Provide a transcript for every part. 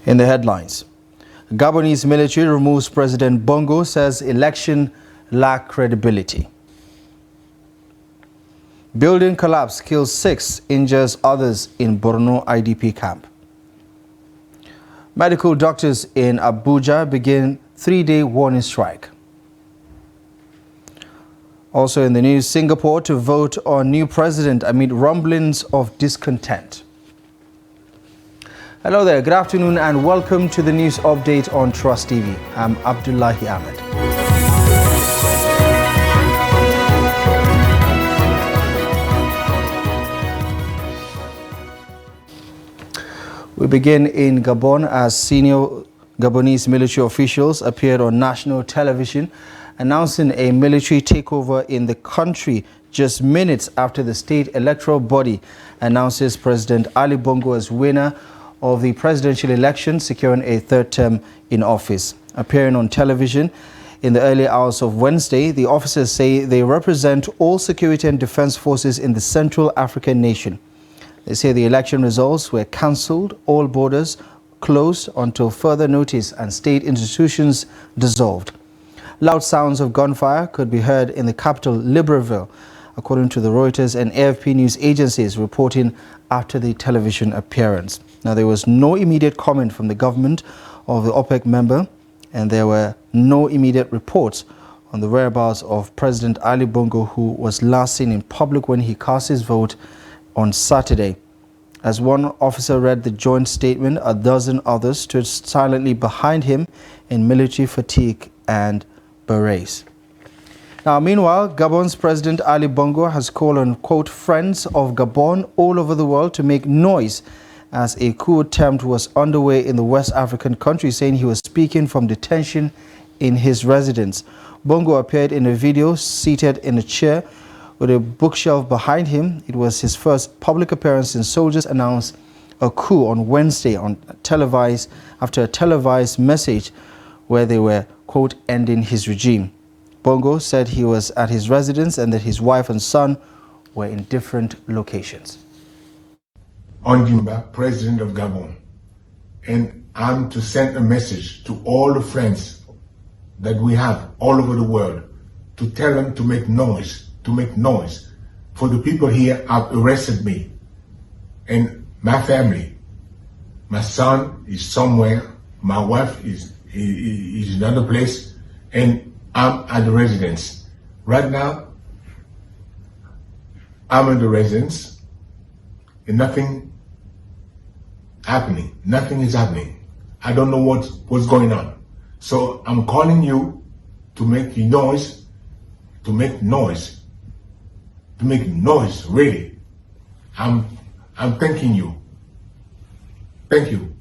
In the headlines, Gabonese military removes President Bongo, says election lack credibility. Building collapse kills 6, injures others in Borno IDP camp. Medical doctors in Abuja begin 3-day warning strike. Also in the news, Singapore to vote on new president amid rumblings of discontent. Hello there, good afternoon and welcome to the news update on Trust TV. I'm Abdullahi Ahmed. We begin in Gabon as senior Gabonese military officials appeared on national television announcing a military takeover in the country just minutes after the state electoral body announces President Ali Bongo as winner of the presidential election, securing a third term in office. Appearing on television in the early hours of Wednesday, the officers say they represent all security and defense forces in the Central African nation. They say the election results were cancelled, all borders closed until further notice, and state institutions dissolved. Loud sounds of gunfire could be heard in the capital, Libreville, according to the Reuters and AFP news agencies reporting after the television appearance. Now, there was no immediate comment from the government of the OPEC member, and there were no immediate reports on the whereabouts of President Ali Bongo, who was last seen in public when he cast his vote on Saturday. As one officer read the joint statement, a dozen others stood silently behind him in military fatigue and berets. Now, meanwhile, Gabon's President Ali Bongo has called on, quote, friends of Gabon all over the world to make noise as a coup attempt was underway in the West African country, saying he was speaking from detention in his residence. Bongo appeared in a video seated in a chair with a bookshelf behind him. It was his first public appearance since soldiers announced a coup on Wednesday after a televised message where they were, quote, ending his regime. Bongo said he was at his residence and that his wife and son were in different locations. Ondimba, President of Gabon, and I'm to send a message to all the friends that we have all over the world to tell them to make noise, for the people here have arrested me and my family. My son is somewhere, my wife is in another place, and I'm at the residence. Right now, I'm in the residence and nothing is happening. I don't know what's going on. So I'm calling you to make noise, really. I'm thanking you. Thank you.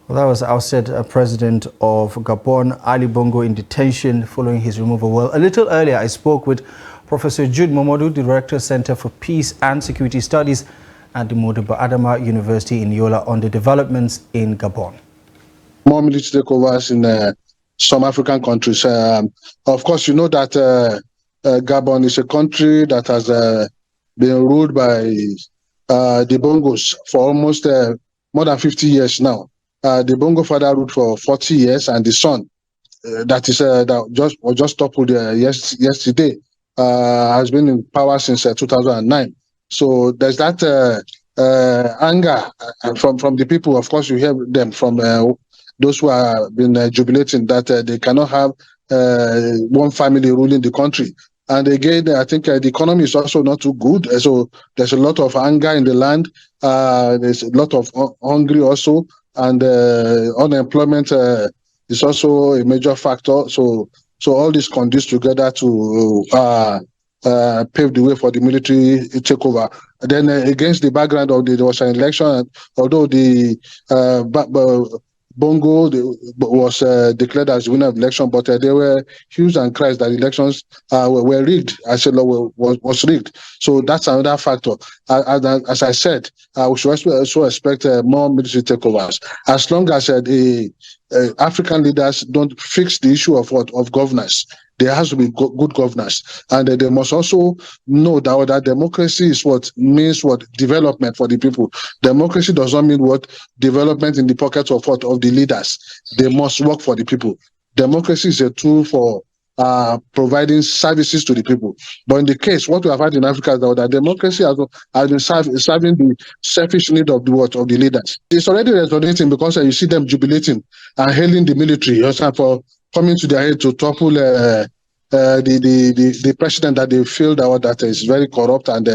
Well, that was ousted President of Gabon, Ali Bongo, in detention following his removal. Well, a little earlier, I spoke with Professor Jude Momodu, Director, Center for Peace and Security Studies at the Modibo Adama University in Yola, on the developments in Gabon. More military takeovers in some African countries. Of course, you know that Gabon is a country that has been ruled by the Bongos for almost more than 50 years now. The Bongo father ruled for 40 years, and the son, that was just toppled yesterday, has been in power since 2009. So there's that anger from the people. Of course, you hear them from those who have been jubilating that they cannot have one family ruling the country. And again, I think the economy is also not too good. So there's a lot of anger in the land. There's a lot of hungry also. And unemployment is also a major factor. So all this conduce together to pave the way for the military takeover. Then against the background of there was an election, although the Bongo was declared as winner of the election, but there were hues and cries that elections were rigged. I said was rigged. So that's another factor. As I said, we should also expect more military takeovers. As long as the African leaders don't fix the issue of governance. There has to be good governance, and they must also know that democracy is what development for the people. Democracy does not mean development in the pockets of the leaders. They must work for the people. Democracy is a tool for providing services to the people. But in the case, what we have had in Africa is that democracy has been serving the selfish need of the leaders. It's already resonating because you see them jubilating and hailing the military for coming to their aid to topple the president that they feel that is very corrupt and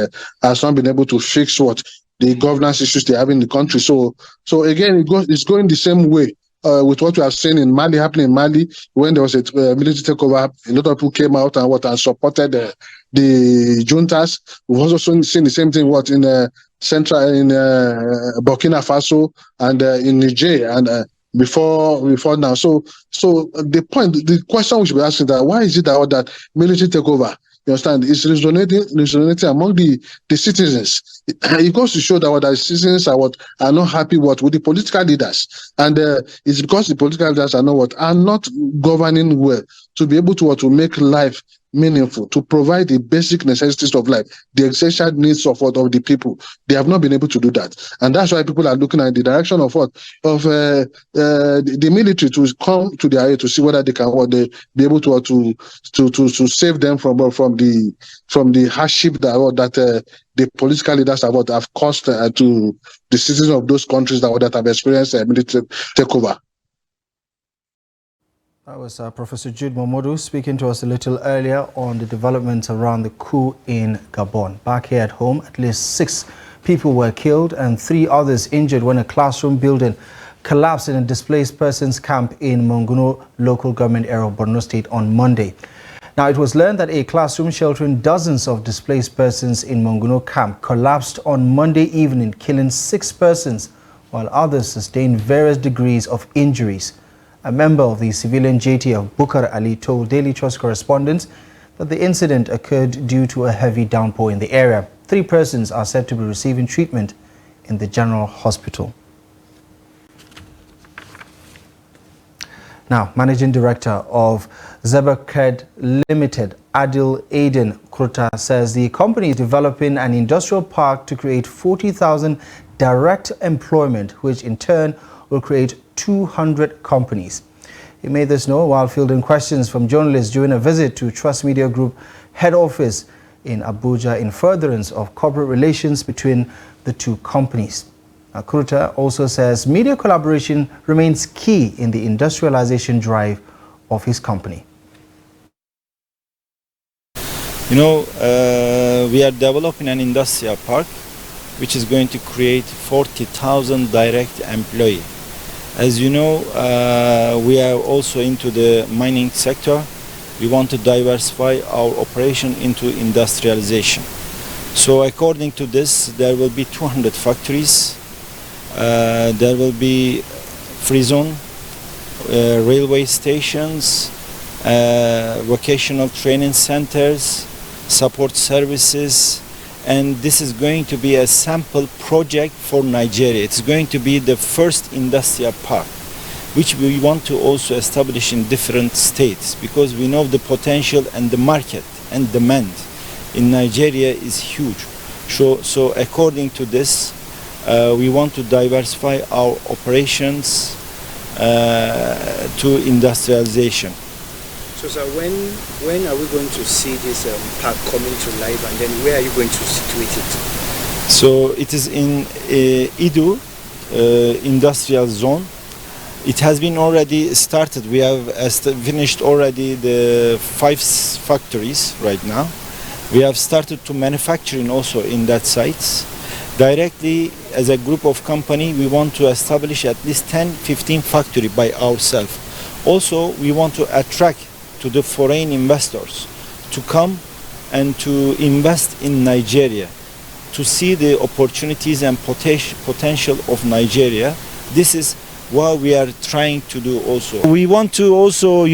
has not been able to fix the governance issues they have in the country. So again, it's going the same way. With what we have seen in Mali, happening in Mali, when there was a military takeover, a lot of people came out and supported the juntas. We've also seen the same thing in Burkina Faso and in Niger and before now. So the question we should be asking that why is it that military takeover? You understand? It's resonating among the citizens. It goes to show that the citizens are not happy with the political leaders, and it's because the political leaders are not governing well to be able to make life meaningful, to provide the basic necessities of life, the essential needs of the people. They have not been able to do that, and that's why people are looking at the direction of the military to come to their aid to see whether they can be able to save them from the hardship that the political leaders have caused to the citizens of those countries that have experienced a military takeover. That was Professor Jude Momodu speaking to us a little earlier on the developments around the coup in Gabon. Back here at home, at least 6 people were killed and 3 others injured when a classroom building collapsed in a displaced persons camp in Monguno local government area of Borno State on Monday. Now, it was learned that a classroom sheltering dozens of displaced persons in Monguno camp collapsed on Monday evening, killing 6 persons, while others sustained various degrees of injuries. A member of the civilian JT of Bukar Ali told Daily Trust correspondents that the incident occurred due to a heavy downpour in the area. 3 persons are said to be receiving treatment in the general hospital. Now, Managing Director of Zeberked Limited, Adil Aden Kruta, says the company is developing an industrial park to create 40,000 direct employment, which in turn will create 200 companies. He made this known while fielding questions from journalists during a visit to Trust Media Group head office in Abuja in furtherance of corporate relations between the 2 companies. Kruta also says media collaboration remains key in the industrialization drive of his company. We are developing an industrial park which is going to create 40,000 direct employees. As you know, we are also into the mining sector. We want to diversify our operation into industrialization. So according to this, there will be 200 factories. There will be free zone, railway stations, vocational training centers, support services, and this is going to be a sample project for Nigeria. It's going to be the first industrial park, which we want to also establish in different states, because we know the potential and the market and demand in Nigeria is huge. So according to this, we want to diversify our operations to industrialization. So, sir, when are we going to see this park coming to life, and then where are you going to situate it? So it is in Idu industrial zone. It has been already started. We have finished already the 5 factories right now. We have started to manufacturing also in that sites. Directly as a group of company, we want to establish at least 10-15 factory by ourselves. Also, we want to attract to the foreign investors to come and to invest in Nigeria, to see the opportunities and potential of Nigeria. This is what we are trying to do also. We want to also,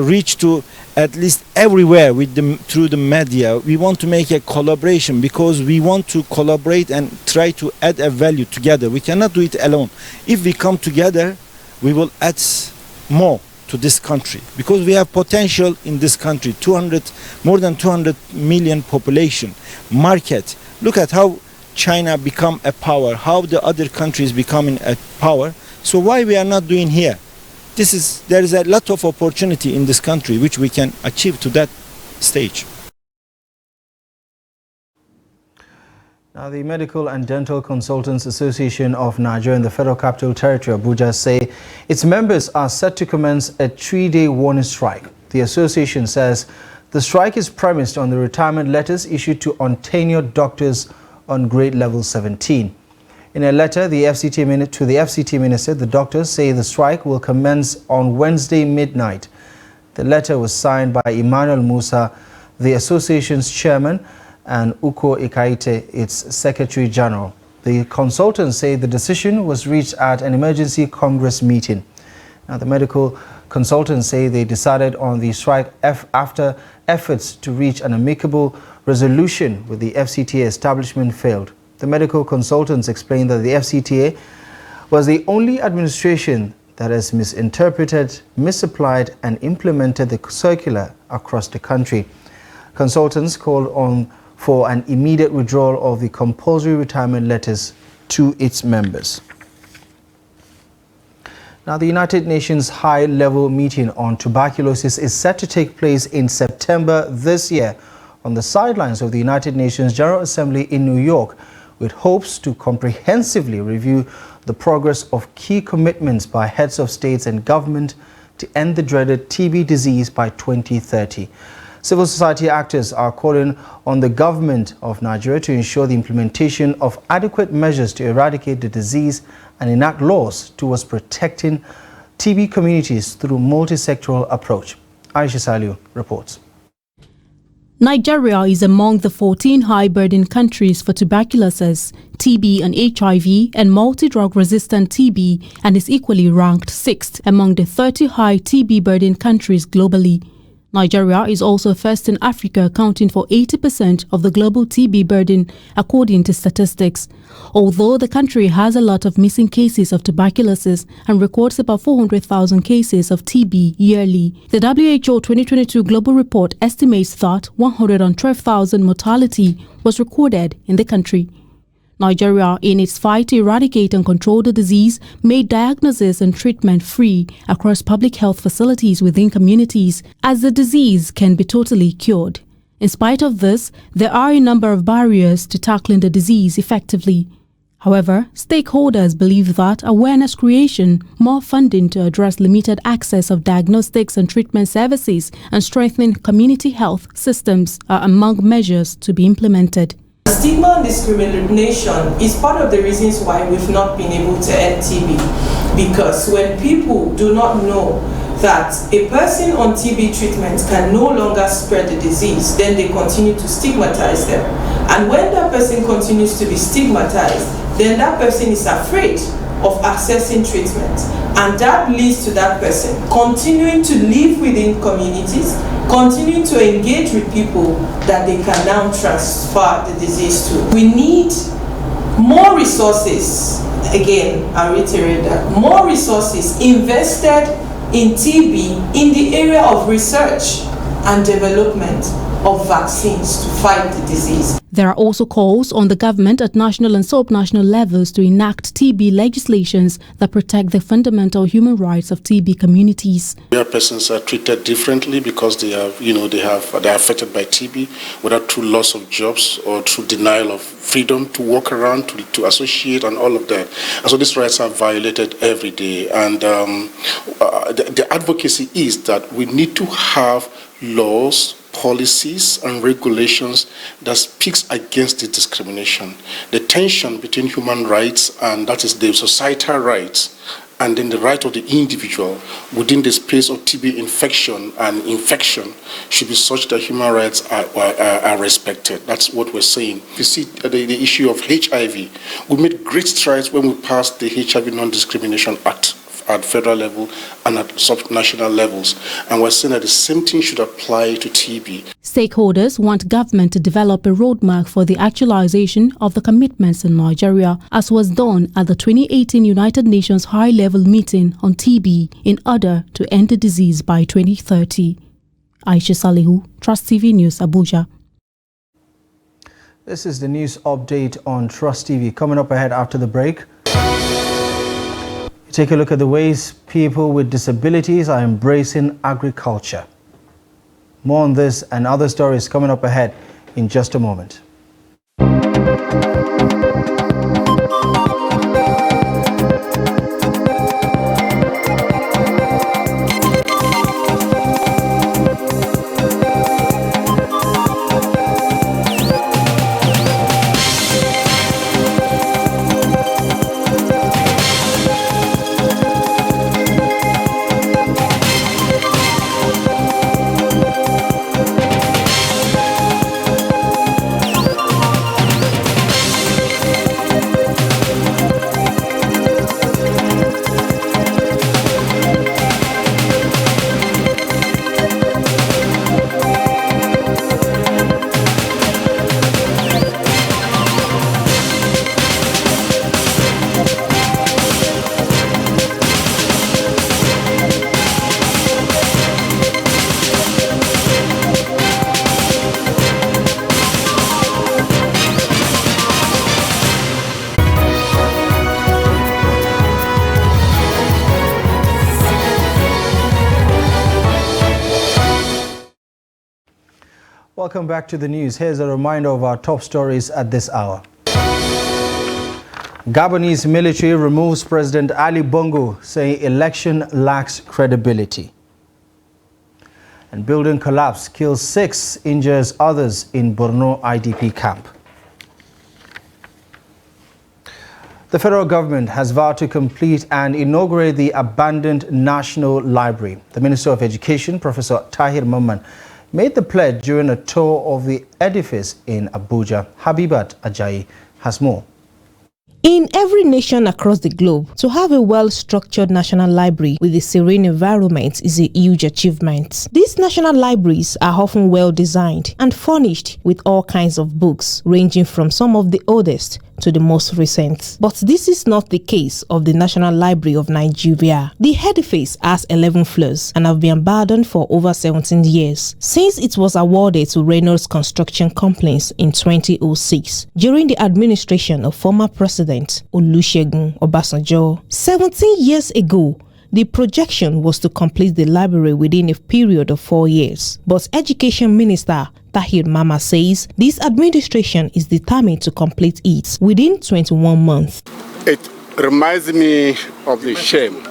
reach to at least everywhere through the media. We want to make a collaboration because we want to collaborate and try to add a value together. We cannot do it alone. If we come together, we will add more to this country, because we have potential in this country. More than 200 million population, market. Look at how China become a power, how the other countries becoming a power. So why we are not doing here? There is a lot of opportunity in this country which we can achieve to that stage. Now, the Medical and Dental Consultants Association of Nigeria in the Federal Capital Territory, Abuja, say its members are set to commence a 3-day warning strike. The association says the strike is premised on the retirement letters issued to untenured doctors on grade level 17. In a letter to the FCT minister, the doctors say the strike will commence on Wednesday midnight. The letter was signed by Emmanuel Musa, the association's chairman, and Uko Ikaite, its Secretary General. The consultants say the decision was reached at an emergency Congress meeting. Now, the medical consultants say they decided on the strike after efforts to reach an amicable resolution with the FCTA establishment failed. The medical consultants explained that the FCTA was the only administration that has misinterpreted, misapplied, and implemented the circular across the country. Consultants called for an immediate withdrawal of the compulsory retirement letters to its members. Now, the United Nations high-level meeting on tuberculosis is set to take place in September this year on the sidelines of the United Nations General Assembly in New York, with hopes to comprehensively review the progress of key commitments by heads of states and government to end the dreaded TB disease by 2030. Civil society actors are calling on the government of Nigeria to ensure the implementation of adequate measures to eradicate the disease and enact laws towards protecting TB communities through multi-sectoral approach. Aisha Saliu reports. Nigeria is among the 14 high-burden countries for tuberculosis, TB and HIV, and multi-drug-resistant TB, and is equally ranked 6th among the 30 high TB-burden countries globally. Nigeria is also first in Africa, accounting for 80% of the global TB burden, according to statistics. Although the country has a lot of missing cases of tuberculosis and records about 400,000 cases of TB yearly, the WHO 2022 Global Report estimates that 112,000 mortality was recorded in the country. Nigeria, in its fight to eradicate and control the disease, made diagnosis and treatment free across public health facilities within communities, as the disease can be totally cured. In spite of this, there are a number of barriers to tackling the disease effectively. However, stakeholders believe that awareness creation, more funding to address limited access of diagnostics and treatment services, and strengthening community health systems are among measures to be implemented. Stigma and discrimination is part of the reasons why we've not been able to end TB. Because when people do not know that a person on TB treatment can no longer spread the disease, then they continue to stigmatize them. And when that person continues to be stigmatized, then that person is afraid of accessing treatment. And that leads to that person continuing to live within communities, continuing to engage with people that they can now transfer the disease to. We need more resources, again, I reiterate that, more resources invested in TB in the area of research and development of vaccines to fight the disease. There are also calls on the government at national and subnational levels to enact TB legislations that protect the fundamental human rights of TB communities. Their persons are treated differently because they are affected by TB, whether through loss of jobs or through denial of freedom to walk around, to associate, and all of that. And so these rights are violated every day. And the advocacy is that we need to have laws, policies and regulations that speaks against the discrimination. The tension between human rights, and that is the societal rights, and then the right of the individual within the space of TB infection and infection should be such that human rights are respected. That's what we're saying. You see the issue of HIV. We made great strides when we passed the HIV Non-Discrimination Act at federal level and at sub-national levels. And we're saying that the same thing should apply to TB. Stakeholders want government to develop a roadmap for the actualization of the commitments in Nigeria, as was done at the 2018 United Nations High-Level Meeting on TB, in order to end the disease by 2030. Aisha Salihu, Trust TV News, Abuja. This is the news update on Trust TV. Coming up ahead after the break, take a look at the ways people with disabilities are embracing agriculture. More on this and other stories coming up ahead in just a moment. Welcome back to the news. Here's a reminder of our top stories at this hour. Gabonese military removes President Ali Bongo, saying election lacks credibility. And building collapse kills 6, injures others in Borno IDP camp. The federal government has vowed to complete and inaugurate the abandoned National Library. The Minister of Education, Professor Tahir Mamman, made the pledge during a tour of the edifice in Abuja. Habibat Ajayi has more. In every nation across the globe, to have a well-structured national library with a serene environment is a huge achievement. These national libraries are often well-designed and furnished with all kinds of books, ranging from some of the oldest to the most recent. But this is not the case of the National Library of Nigeria. The edifice has 11 floors and have been abandoned for over 17 years, since it was awarded to Reynolds Construction Companies in 2006 during the administration of former President Olusegun Obasanjo. 17 years ago, the projection was to complete the library within a period of 4 years. But Education Minister Tahir Mamman says this administration is determined to complete it within 21 months. It reminds me of the shame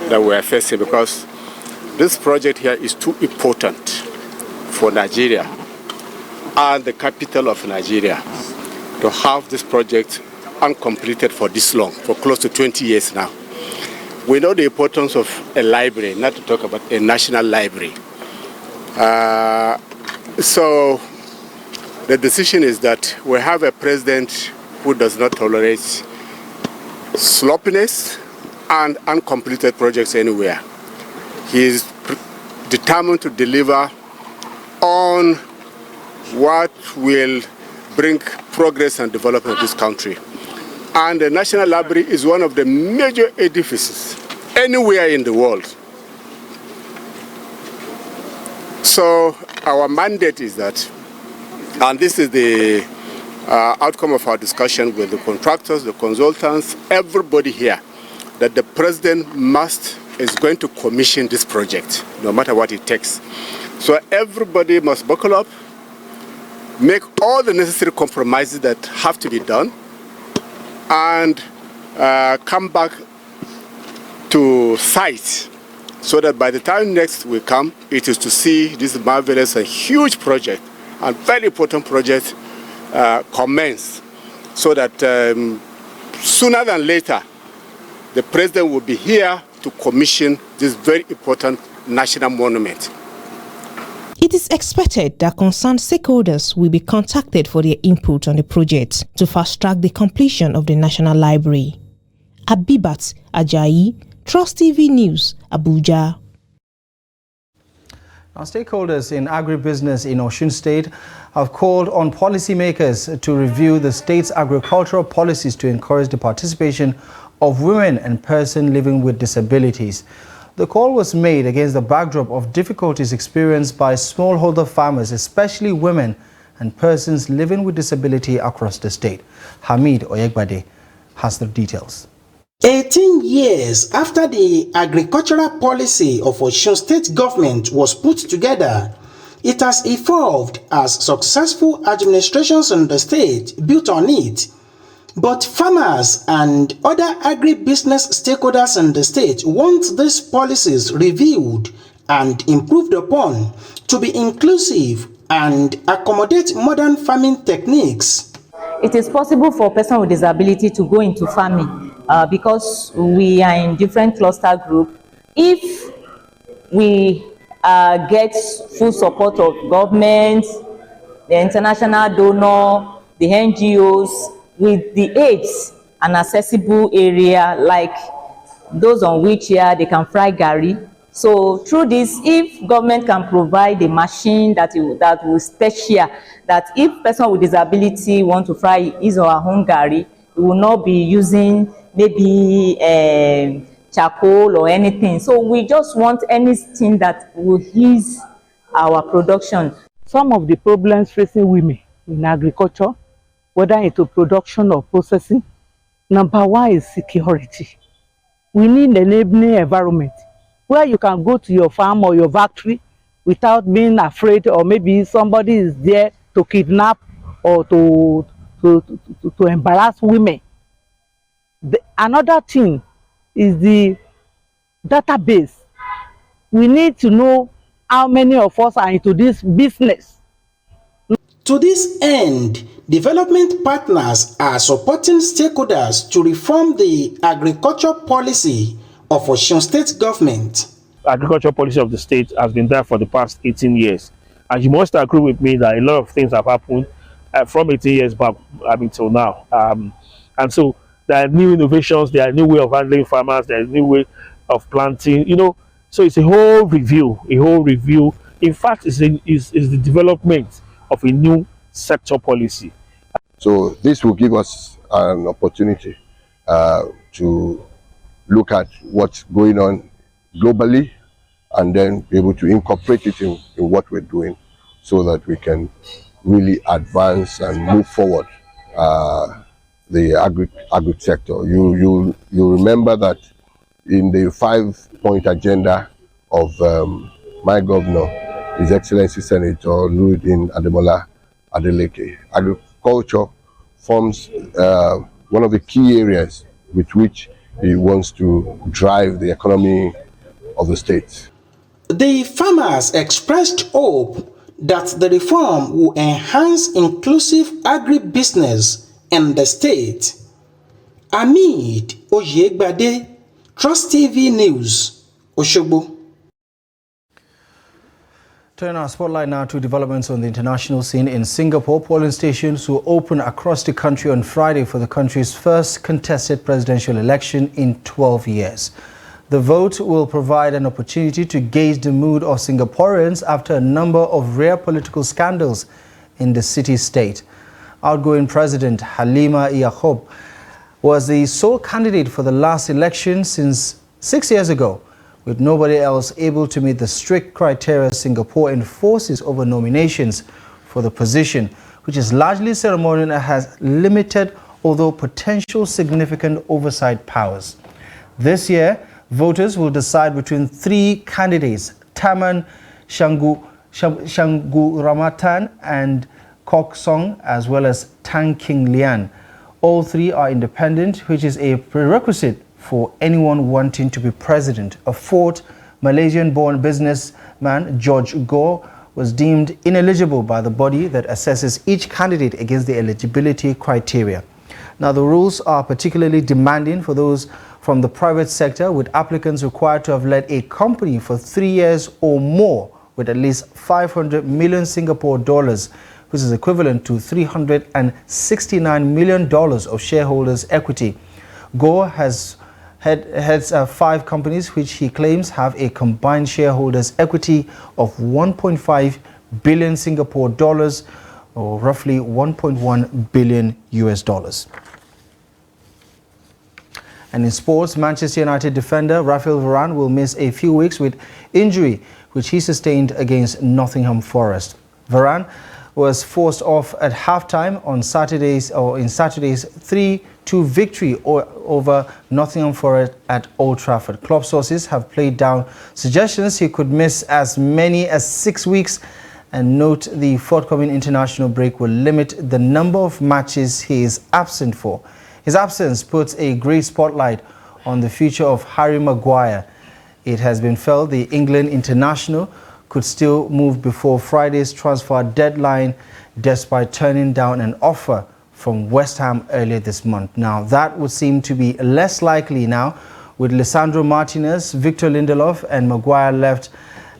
that we are facing, because this project here is too important for Nigeria and the capital of Nigeria to have this project uncompleted for this long, for close to 20 years now. We know the importance of a library, not to talk about a national library. So the decision is that we have a president who does not tolerate sloppiness and uncompleted projects anywhere. He is determined to deliver on what will bring progress and development of this country. And the National Library is one of the major edifices anywhere in the world. So our mandate is that, and this is the outcome of our discussion with the contractors, the consultants, everybody here, that the president is going to commission this project, no matter what it takes. So everybody must buckle up, make all the necessary compromises that have to be done, and come back to site, so that by the time next we come, it is to see this marvelous and huge project and very important project commence, so that sooner than later, the president will be here to commission this very important national monument. It is expected that concerned stakeholders will be contacted for their input on the project to fast-track the completion of the National Library. Habibat Ajayi, Trust TV News, Abuja. Now, stakeholders in agribusiness in Osun State have called on policymakers to review the state's agricultural policies to encourage the participation of women and persons living with disabilities. The call was made against the backdrop of difficulties experienced by smallholder farmers, especially women and persons living with disability across the state. Hamid Oyegbade has the details. 18 years after the agricultural policy of Osun State government was put together, it has evolved as successful administrations in the state built on it. But farmers and other agribusiness stakeholders in the state want these policies reviewed and improved upon to be inclusive and accommodate modern farming techniques. It is possible for a person with disability to go into farming because we are in different cluster group. If we get full support of government, the international donor, the NGOs, with the aids and accessible area like those on wheelchair, they can fry gari. So through this, if government can provide a machine that will special, that if person with disability want to fry his or her own gari, we will not be using maybe charcoal or anything. So we just want anything that will ease our production. Some of the problems facing women in agriculture, whether into production or processing, number one is security. We need an enabling environment where you can go to your farm or your factory without being afraid, or maybe somebody is there to kidnap or to embarrass women. Another thing is the database. We need to know how many of us are into this business. To this end, development partners are supporting stakeholders to reform the agriculture policy of Osun State government. Agriculture policy of the state has been there for the past 18 years. And you must agree with me that a lot of things have happened from 18 years back till now. And so there are new innovations, there are new way of handling farmers, there is new way of planting, so it's a whole review. In fact, it's the development of a new sector policy. So this will give us an opportunity to look at what's going on globally and then be able to incorporate it in what we're doing so that we can really advance and move forward the agri sector. You remember that in the 5-point agenda of my governor, His Excellency Senator Nuruddin Ademola Adeleke, agriculture forms one of the key areas with which he wants to drive the economy of the state. The farmers expressed hope that the reform will enhance inclusive agribusiness in the state. Hamid Oyegbade, Trust TV News, Osogbo. Turn our spotlight now to developments on the international scene. In Singapore, polling stations will open across the country on Friday for the country's first contested presidential election in 12 years. The vote will provide an opportunity to gauge the mood of Singaporeans after a number of rare political scandals in the city-state. Outgoing President Halima Yaakob was the sole candidate for the last election since 6 years ago, with nobody else able to meet the strict criteria Singapore enforces over nominations for the position, which is largely ceremonial and has limited, although potential significant oversight powers. This year, voters will decide between 3 candidates, Taman Shanguramatan and Kok Song, as well as Tan King Lian. All 3 are independent, which is a prerequisite for anyone wanting to be president. A 4th Malaysian-born businessman, George Goh, was deemed ineligible by the body that assesses each candidate against the eligibility criteria. Now, the rules are particularly demanding for those from the private sector, with applicants required to have led a company for 3 years or more with at least 500 million Singapore dollars, which is equivalent to $369 million of shareholders' equity. Goh has heads 5 companies which he claims have a combined shareholders' equity of 1.5 billion Singapore dollars, or roughly 1.1 billion US dollars. And in sports, Manchester United defender Raphael Varane will miss a few weeks with injury which he sustained against Nottingham Forest. Varane was forced off at halftime in Saturday's 3-2 victory over Nottingham Forest at Old Trafford. Club sources have played down suggestions he could miss as many as 6 weeks, and note the forthcoming international break will limit the number of matches he is absent for. His absence puts a great spotlight on the future of Harry Maguire. It has been felt the England international could still move before Friday's transfer deadline, despite turning down an offer from West Ham earlier this month. Now, that would seem to be less likely now, with Lisandro Martinez, Victor Lindelof and Maguire left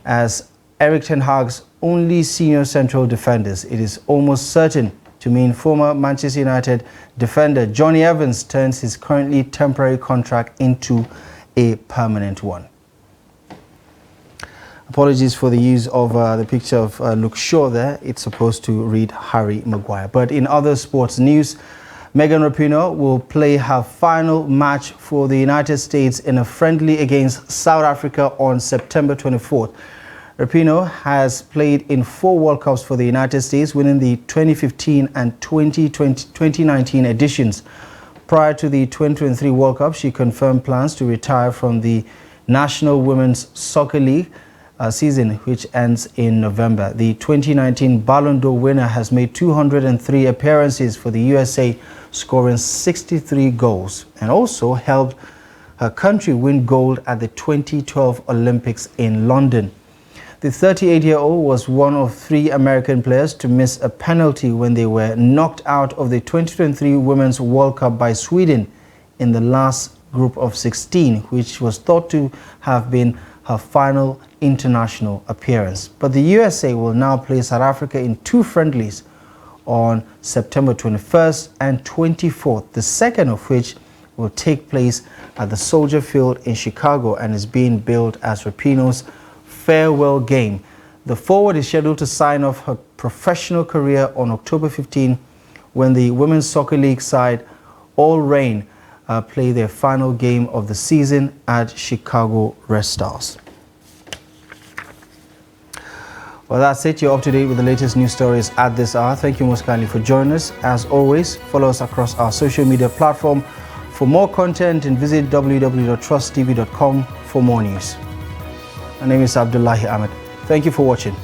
as Erik ten Hag's only senior central defenders. It is almost certain to mean former Manchester United defender Johnny Evans turns his currently temporary contract into a permanent one. Apologies for the use of the picture of Luke Shaw there. It's supposed to read Harry Maguire. But in other sports news, Megan Rapinoe will play her final match for the United States in a friendly against South Africa on September 24th. Rapinoe has played in 4 World Cups for the United States, winning the 2015 and 2019 editions. Prior to the 2023 World Cup, she confirmed plans to retire from the National Women's Soccer League season, which ends in November. The 2019 Ballon d'Or winner has made 203 appearances for the USA, scoring 63 goals, and also helped her country win gold at the 2012 Olympics in London. The 38-year-old was one of 3 American players to miss a penalty when they were knocked out of the 2023 Women's World Cup by Sweden in the last group of 16, which was thought to have been her final international appearance. But the USA will now play South Africa in 2 friendlies on September 21st and 24th, the second of which will take place at the Soldier Field in Chicago and is being billed as Rapinoe's farewell game. The forward is scheduled to sign off her professional career on October 15 when the Women's Soccer League side All Reign play their final game of the season at Chicago Red Stars. Well, that's it. You're up to date with the latest news stories at this hour. Thank you most kindly for joining us. As always, follow us across our social media platform for more content and visit www.trusttv.com for more news. My name is Abdullahi Ahmed. Thank you for watching.